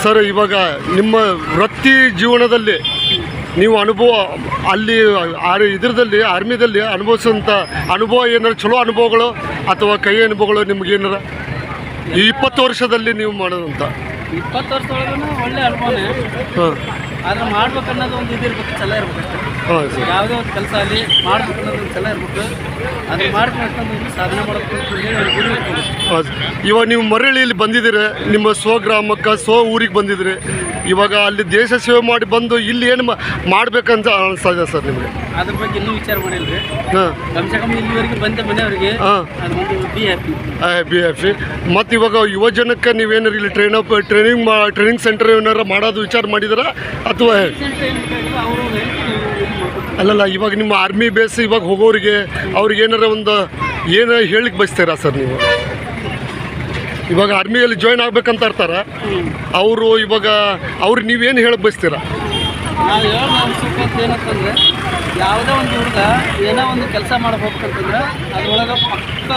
Sir, ಇವಾಗ ನಿಮ್ಮ ವೃತ್ತಿ ಜೀವನದಲ್ಲಿ ನೀವು ಅನುಭವ ಅಲ್ಲಿ ಇದರದಲ್ಲಿ ಆರ್ಮಿದಲ್ಲಿ ಅನುಭವಿಸೋಂಥ ಅನುಭವ ಏನಾರು ಚಲೋ ಅನುಭವಗಳು ಅಥವಾ ಕೈ ಅನುಭವಗಳು ನಿಮ್ಗೇನಾರ ಈ 20 ವರ್ಷದಲ್ಲಿ ನೀವು ಮಾಡೋದಂತ? 20 ವರ್ಷದೊಳಗೂ ಒಳ್ಳೆ ಅನುಭವನೇ. ಹಾಂ, ಆದರೆ ಮಾಡ್ಬೇಕನ್ನೋದು ಒಂದು ಇದಿರ್ಬೇಕು, ಛಲ ಇರ್ಬೇಕು ಅಷ್ಟೇ. ಹಾಂ ಸರ್. ಯಾವುದೇ ಒಂದು ಕೆಲಸ ಆಗಲಿ ಮಾಡ್ಬೇಕು ಅನ್ನೋದು ಒಂದು ಛಲ ಇರಬೇಕು. ಅದು ಮಾಡ್ಕೊಂಡು ಸಾಧನೆ ಮಾಡಬೇಕು ಅಂತ ಹೇಳಿ ಅವ್ರಿಗೆ ಗುರಿ ಇರ್ಬೇಕು. ಹಾಂ, ಇವಾಗ ನೀವು ಮರಳಿಯಲ್ಲಿ ಬಂದಿದ್ದೀರಿ, ನಿಮ್ಮ ಸ್ವಗ್ರಾಮಕ್ಕೆ ಊರಿಗೆ ಬಂದಿದ್ದೀರಿ. ಇವಾಗ ಅಲ್ಲಿ ದೇಶ ಸೇವೆ ಮಾಡಿ ಬಂದು ಇಲ್ಲಿ ಏನು ಮಾಡ್ಬೇಕಂತ ಅನಿಸ್ತಾ ಇದೆ ಸರ್ ನಿಮಗೆ? ಅದ್ರ ಬಗ್ಗೆ ಇನ್ನೂ ವಿಚಾರ ಮಾಡಿಲ್ರಿ. ಹಾಂ, ಕಮ್ಸೆ ಕಮ್ಮಿ ಇಲ್ಲಿವರೆಗೆ ಬಂದ ಮನೆಯವರಿಗೆ ಹಾಂ, ಅದೊಂದು ಬಿ ಹ್ಯಾಪಿ. ಮತ್ತು ಇವಾಗ ಯುವಜನಕ್ಕೆ ನೀವೇನಾರು ಇಲ್ಲಿ ಟ್ರೈನಿಂಗ್ ಸೆಂಟರ್ ಏನಾರು ಮಾಡೋದು ವಿಚಾರ ಮಾಡಿದಾರ ಅಥವಾ? ಅವರು ಅಲ್ಲಲ್ಲ, ಇವಾಗ ನಿಮ್ಮ ಆರ್ಮಿ ಬೇಸ್ ಇವಾಗ ಹೋಗೋರಿಗೆ ಅವ್ರಿಗೆ ಏನಾರ ಒಂದು ಏನು ಹೇಳಿಕ್ಕೆ ಬಯಸ್ತೀರಾ ಸರ್ ನೀವು? ಇವಾಗ ಆರ್ಮಿಯಲ್ಲಿ ಜಾಯ್ನ್ ಆಗ್ಬೇಕಂತ ಇರ್ತಾರೆ ಅವರು, ಇವಾಗ ಅವ್ರಿಗೆ ನೀವೇನು ಹೇಳಕ್ಕೆ ಬಯಸ್ತೀರಾ? ನಾವು ಹೇಳೋದು ಏನಂತಂದ್ರೆ, ಯಾವುದೇ ಒಂದು ಹುಡುಗ ಏನೋ ಒಂದು ಕೆಲಸ ಮಾಡಬೇಕಂತಂದ್ರೆ ಅದ್ರೊಳಗೆ ಪಕ್ಕ